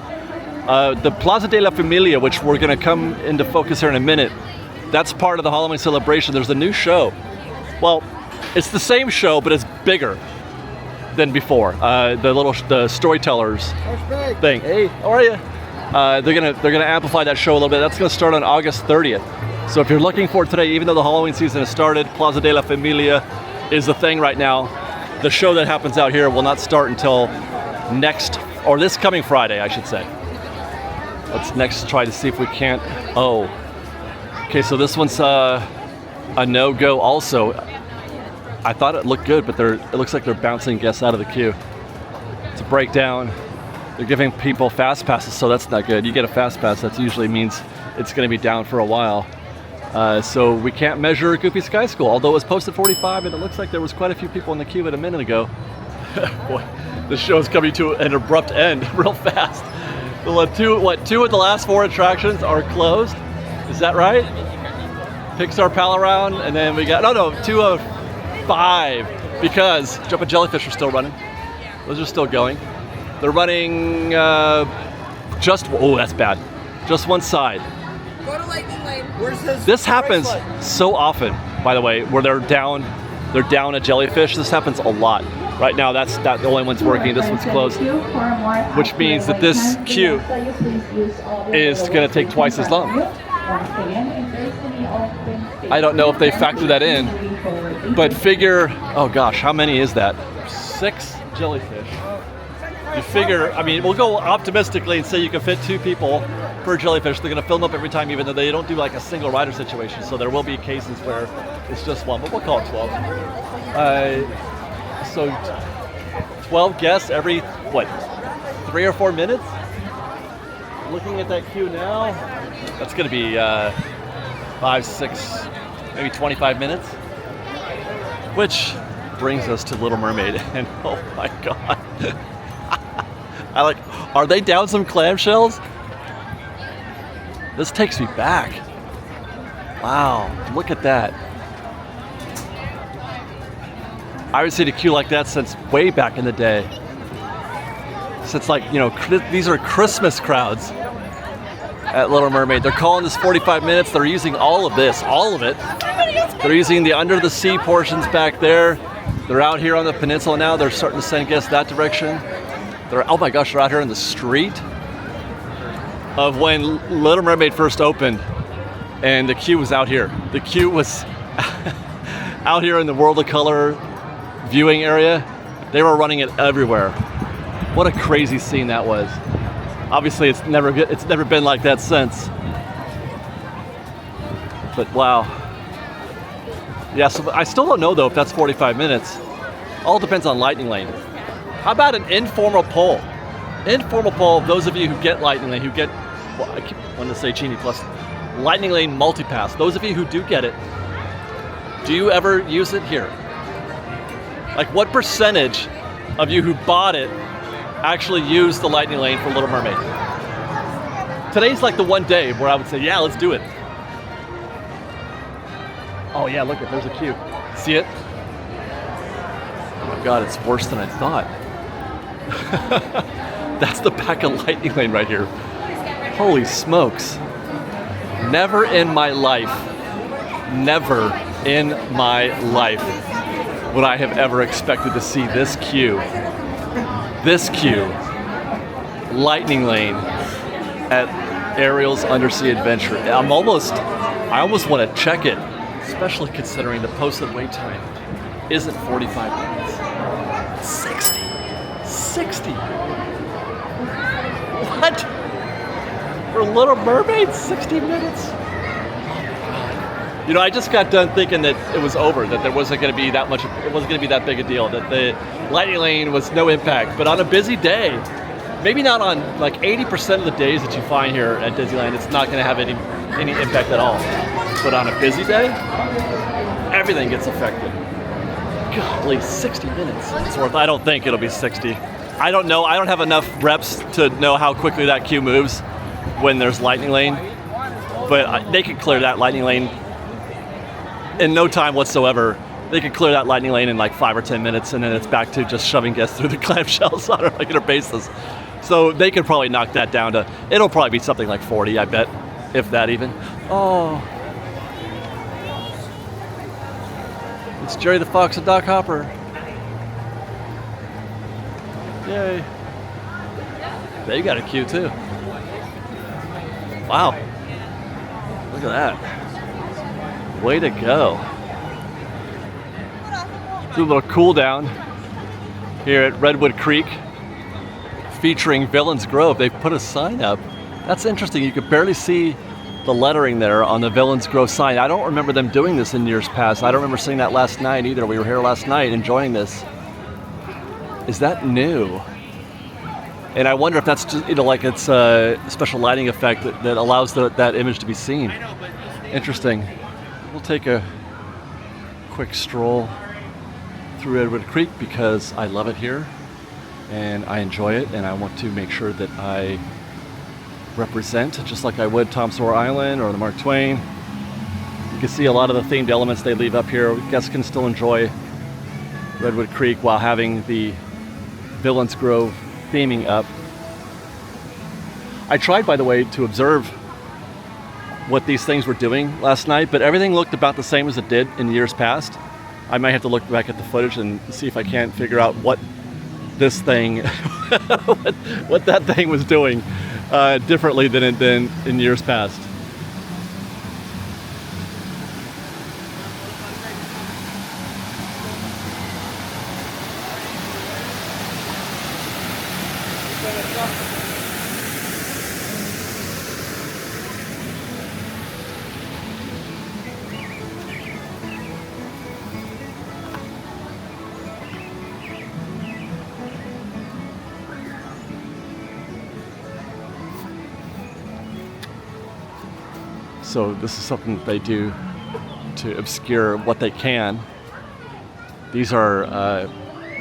Speaker 1: the Plaza de la Familia, which we're going to come into focus here in a minute. That's part of the Halloween celebration. There's a new show. Well, it's the same show, but it's bigger than before. The storytellers thing. Hey, how are you? They're gonna amplify that show a little bit. That's gonna start on August 30th. So if you're looking for it today, even though the Halloween season has started, Plaza de la Familia is the thing right now. The show that happens out here will not start until this coming Friday, I should say. Let's next try to see if we can't. Oh. Okay, so this one's a no-go also. I thought it looked good, but it looks like they're bouncing guests out of the queue. It's a breakdown. They're giving people fast passes, so that's not good. You get a fast pass, that usually means it's going to be down for a while. So we can't measure Goofy Sky School, although it was posted 45, and it looks like there was quite a few people in the queue a minute ago. Boy, this show is coming to an abrupt end real fast. Two of the last 4 attractions are closed. Is that right? Pixar Pal Around, and then we got, no, 2 of 5, because Jumpin' Jellyfish are still running. Those are still going. They're running that's bad. Just one side.
Speaker 2: Go to Lightning Lane.
Speaker 3: Where's this?
Speaker 1: This happens so often, by the way, where they're down a jellyfish. This happens a lot. Right now, that's the only one's working. This one's closed, which means that this queue is going to take twice as long. I don't know if they factor that in, but figure, oh gosh, how many is that? 6 jellyfish. You figure, I mean, we'll go optimistically and say you can fit 2 people per jellyfish. They're going to fill them up every time, even though they don't do like a single rider situation. So there will be cases where it's just 1, but we'll call it 12. So 12 guests every, 3 or 4 minutes? Looking at that queue now, that's going to be 5, 6, maybe 25 minutes. Which brings us to Little Mermaid, and oh my God. Are they down some clamshells? This takes me back. Wow, look at that. I haven't seen a queue like that since way back in the day. Since these are Christmas crowds at Little Mermaid. They're calling this 45 minutes. They're using all of it. They're using the under the sea portions back there. They're out here on the peninsula now. They're starting to send guests that direction. Oh my gosh, they're out here in the street of when Little Mermaid first opened, and the queue was out here. The queue was out here in the World of Color viewing area. They were running it everywhere. What a crazy scene that was. Obviously, it's never been like that since. But wow. Yeah, so I still don't know though if that's 45 minutes. All depends on Lightning Lane. How about an informal poll? Informal poll, those of you who get Lightning Lane, I keep wanting to say Genie Plus, Lightning Lane Multipass, those of you who do get it, do you ever use it here? Like what percentage of you who bought it actually use the Lightning Lane for Little Mermaid? Today's like the one day where I would say, yeah, let's do it. Oh yeah, look, there's a queue. See it? Oh my God, it's worse than I thought. That's the back of Lightning Lane right here. Holy smokes. Never in my life would I have ever expected to see this queue, Lightning Lane at Ariel's Undersea Adventure. I almost want to check it, especially considering the posted wait time isn't 45 minutes. 60. What? For Little Mermaid, 60 minutes? You know, I just got done thinking that it was over, that there wasn't going to be that much, it wasn't going to be that big a deal, that the Lightning Lane was no impact. But on a busy day, maybe not on like 80% of the days that you find here at Disneyland, it's not going to have any impact at all. But on a busy day, everything gets affected. Golly, 60 minutes. It's worth. I don't think it'll be 60. I don't know. I don't have enough reps to know how quickly that queue moves when there's Lightning Lane. But they could clear that Lightning Lane in no time whatsoever. They could clear that Lightning Lane in like 5 or 10 minutes, and then it's back to just shoving guests through the clamshells on a regular basis. So they could probably knock that down to, it'll probably be something like 40, I bet, if that even. Oh. It's Jerry the Fox and Doc Hopper. Yay. They got a queue too. Wow. Look at that. Way to go. Do a little cool down here at Redwood Creek featuring Villains Grove. They've put a sign up. That's interesting. You could barely see the lettering there on the Villains Grove sign. I don't remember them doing this in years past. I don't remember seeing that last night either. We were here last night enjoying this. Is that new? And I wonder if that's just, like it's a special lighting effect that allows that image to be seen. Interesting. we'll take a quick stroll through Redwood Creek because I love it here and I enjoy it, and I want to make sure that I represent just like I would Tom Sawyer Island or the Mark Twain. You can see a lot of the themed elements they leave up here. Guests can still enjoy Redwood Creek while having the Villains Grove theming up. I tried, by the way, to observe what these things were doing last night, but everything looked about the same as it did in years past. I might have to look back at the footage and see if I can't figure out what this thing, what that thing was doing differently than in years past. So this is something that they do to obscure what they can. These are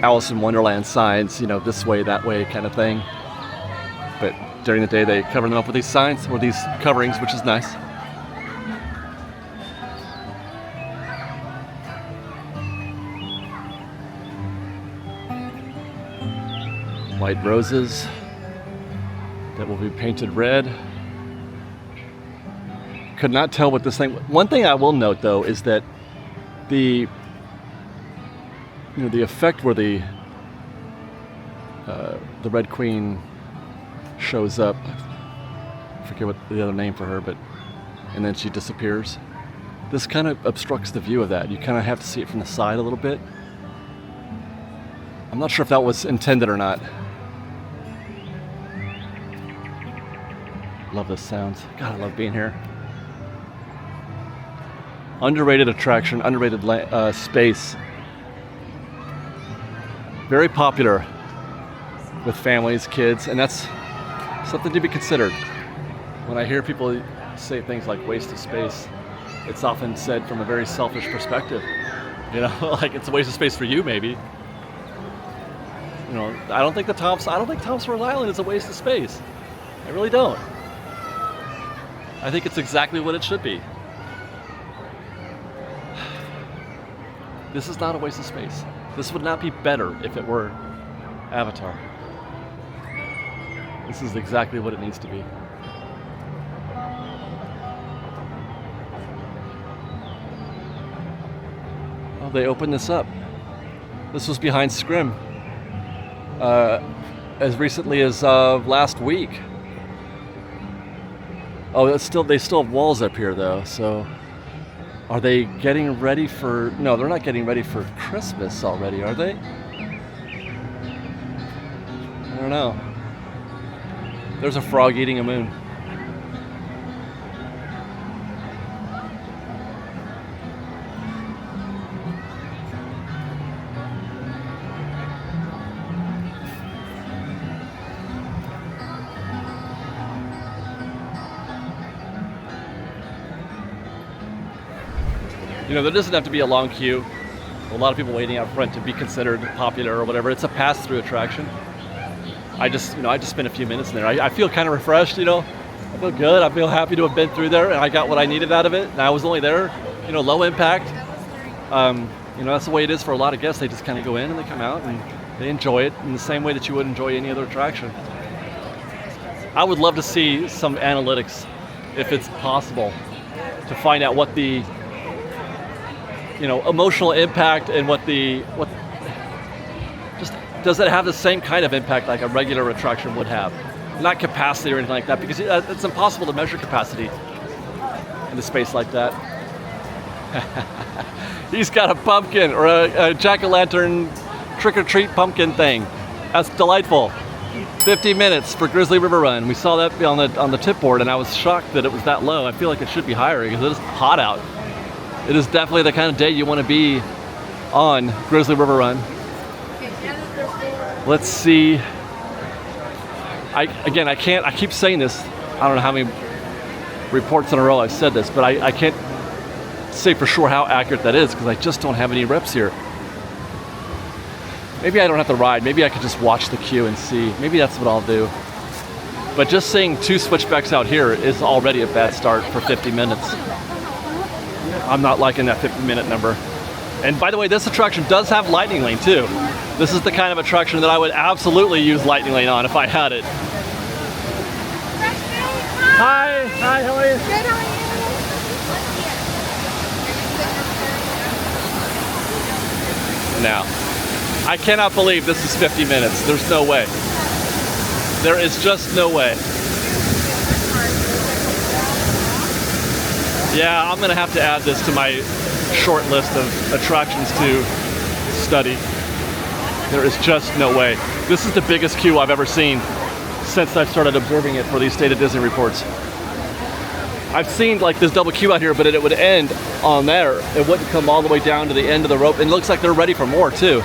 Speaker 1: Alice in Wonderland signs, you know, this way, that way kind of thing. But during the day they cover them up with these signs or these coverings, which is nice. White roses that will be painted red. Could not tell what this thing. One thing I will note though is that the effect where the Red Queen shows up, I forget what the other name for her, but and then she disappears. This kind of obstructs the view of that. You kind of have to see it from the side a little bit. I'm not sure if that was intended or not. Love this sounds. God, I love being here. Underrated attraction, underrated space. Very popular with families, kids, and that's something to be considered. When I hear people say things like waste of space, it's often said from a very selfish perspective. You know, like it's a waste of space for you, maybe. You know, I don't think Tom Sawyer Island is a waste of space. I really don't. I think it's exactly what it should be. This is not a waste of space. This would not be better if it were Avatar. This is exactly what it needs to be. Oh, they opened this up. This was behind Scrim as recently as last week. Oh, they still have walls up here though, so are they getting ready for... No, they're not getting ready for Christmas already, are they? I don't know. There's a frog eating a moon. You know, there doesn't have to be a long queue. A lot of people waiting out front to be considered popular or whatever. It's a pass-through attraction. I just spent a few minutes in there. I feel kind of refreshed, you know. I feel good. I feel happy to have been through there, and I got what I needed out of it. And I was only there, you know, low impact. You know, that's the way it is for a lot of guests. They just kind of go in and they come out and they enjoy it in the same way that you would enjoy any other attraction. I would love to see some analytics, if it's possible, to find out what the emotional impact and just does it have the same kind of impact like a regular attraction would have? Not capacity or anything like that, because it's impossible to measure capacity in a space like that. He's got a pumpkin or a jack-o'-lantern trick-or-treat pumpkin thing. That's delightful. 50 minutes for Grizzly River Run. We saw that on the tip board, and I was shocked that it was that low. I feel like it should be higher because it is hot out. It is definitely the kind of day you want to be on Grizzly River Run. Let's see. I keep saying this. I don't know how many reports in a row I've said this, but I can't say for sure how accurate that is because I just don't have any reps here. Maybe I don't have to ride. Maybe I could just watch the queue and see. Maybe that's what I'll do. But just seeing 2 switchbacks out here is already a bad start for 50 minutes. I'm not liking that 50-minute number. And by the way, this attraction does have Lightning Lane too. This is the kind of attraction that I would absolutely use Lightning Lane on if I had it. Hi, hi, how are you?
Speaker 2: Good, how are you?
Speaker 1: Now, I cannot believe this is 50 minutes. There's no way. There is just no way. Yeah, I'm gonna have to add this to my short list of attractions to study. There is just no way. This is the biggest queue I've ever seen since I've started observing it for these State of Disney reports. I've seen like this double queue out here, but it would end on there. It wouldn't come all the way down to the end of the rope. It looks like they're ready for more too.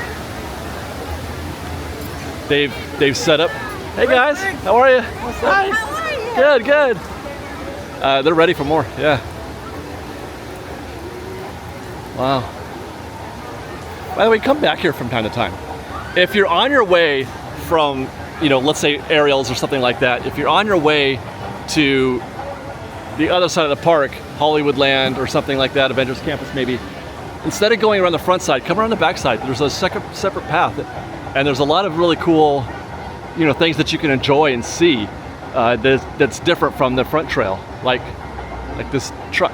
Speaker 1: They've set up. Hey guys, how are you? Hi.
Speaker 2: How are you?
Speaker 1: Good, good. They're ready for more, yeah. Wow. By the way, come back here from time to time. If you're on your way from, you know, let's say Ariel's or something like that, if you're on your way to the other side of the park, Hollywoodland or something like that, Avengers Campus maybe, instead of going around the front side, come around the back side. There's a separate path, and there's a lot of really cool, you know, things that you can enjoy and see that's different from the front trail, like this truck.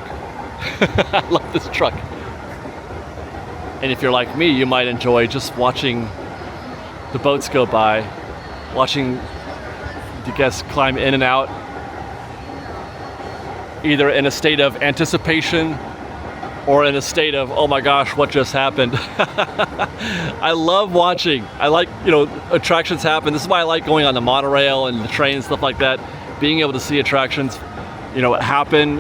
Speaker 1: I love this truck. And if you're like me, you might enjoy just watching the boats go by, watching the guests climb in and out, either in a state of anticipation or in a state of, oh my gosh, what just happened? I love watching. I like, you know, attractions happen. This is why I like going on the monorail and the train and stuff like that. Being able to see attractions, you know, happen,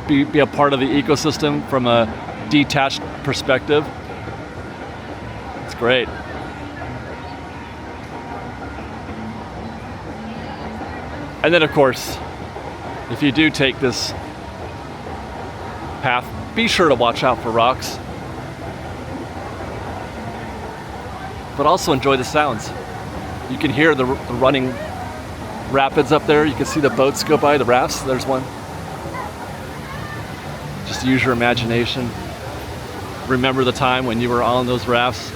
Speaker 1: be a part of the ecosystem from a detached perspective. It's great. And then of course, if you do take this path, be sure to watch out for rocks. But also enjoy the sounds. You can hear the running rapids up there. You can see the boats go by, the rafts. There's one. Just use your imagination. Remember the time when you were on those rafts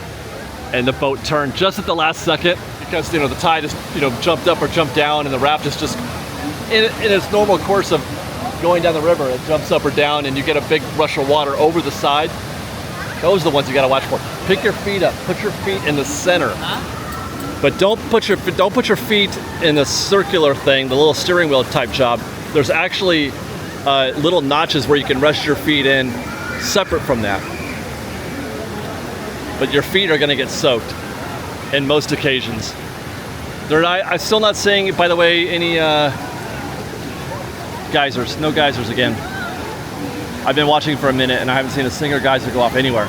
Speaker 1: and the boat turned just at the last second because, you know, the tide is, you know, jumped up or jumped down and the raft is just in its normal course of going down the river. It jumps up or down and you get a big rush of water over the side. Those are the ones you gotta watch for. Pick your feet up, put your feet in the center. But don't put your feet in the circular thing, the little steering wheel type job. There's actually little notches where you can rest your feet in separate from that. But your feet are gonna get soaked in most occasions. I'm still not seeing, by the way, any geysers. No geysers again. I've been watching for a minute and I haven't seen a single geyser go off anywhere.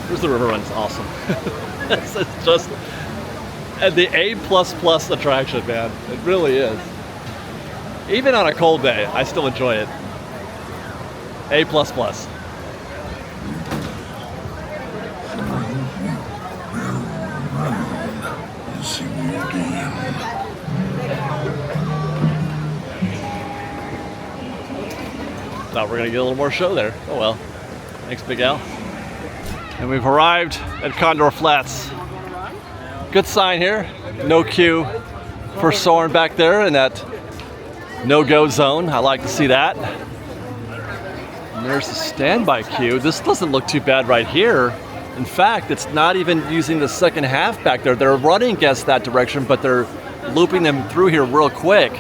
Speaker 1: Here's the river run. It's awesome. It's just the A++ attraction, man. It really is. Even on a cold day, I still enjoy it. A++. Thought we were gonna get a little more show there. Oh well. Thanks, Big Al. And we've arrived at Condor Flats. Good sign here. No queue for Soarin' back there in that no-go zone. I like to see that. And there's the standby queue. This doesn't look too bad right here. In fact, it's not even using the second half back there. They're running guests that direction, but they're looping them through here real quick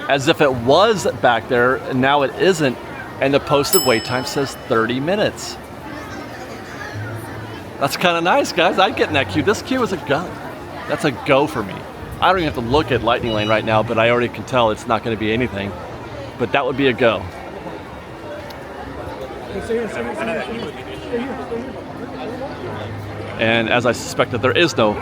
Speaker 1: as if it was back there, and now it isn't. And the posted wait time says 30 minutes. That's kind of nice, guys. I'd get in that queue. This queue is a go. That's a go for me. I don't even have to look at Lightning Lane right now, but I already can tell it's not going to be anything. But that would be a go. And as I suspected, there is no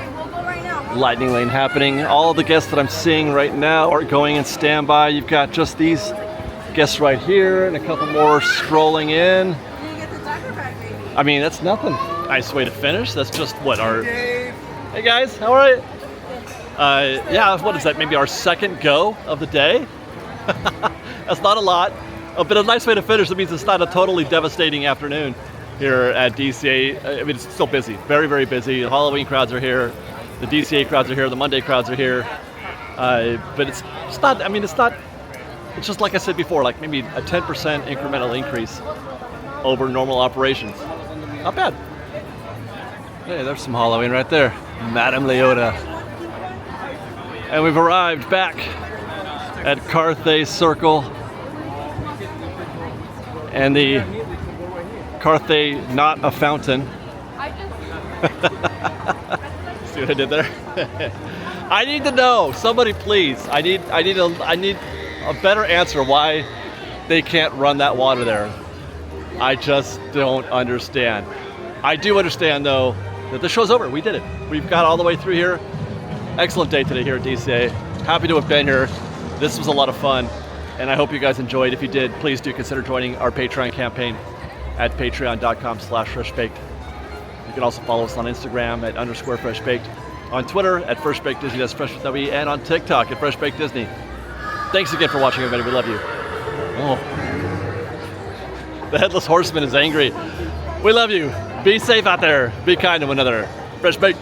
Speaker 1: lightning lane happening. All the guests that I'm seeing right now are going in standby. You've got just these guests right here and a couple more strolling in. I mean, that's nothing. Nice way to finish. That's just what our... Hey guys, how are you? Yeah, what is that? Maybe our second go of the day? That's not a lot, but a nice way to finish. That means it's not a totally devastating afternoon here at DCA. I mean, it's still busy, very, very busy. The Halloween crowds are here, the DCA crowds are here, the Monday crowds are here. But it's not, I mean, it's just like I said before, like maybe a 10% incremental increase over normal operations. Not bad. Hey, there's some Halloween right there. Madame Leota. And we've arrived back at Carthay Circle. And the Carthay Not a Fountain. See what I did there? I need to know, somebody please. I need a better answer why they can't run that water there. I just don't understand. I do understand though that the show's over. We did it. We've got all the way through here. Excellent day today here at DCA. Happy to have been here. This was a lot of fun, and I hope you guys enjoyed. If you did, please do consider joining our Patreon campaign at patreon.com/freshbaked. You can also follow us on Instagram at _freshbaked, on Twitter at freshbakedisney, that's fresh with W, and on TikTok at freshbakedisney. Thanks again for watching, everybody. We love you. Oh. The Headless Horseman is angry. We love you. Be safe out there. Be kind to one another. Fresh Baked.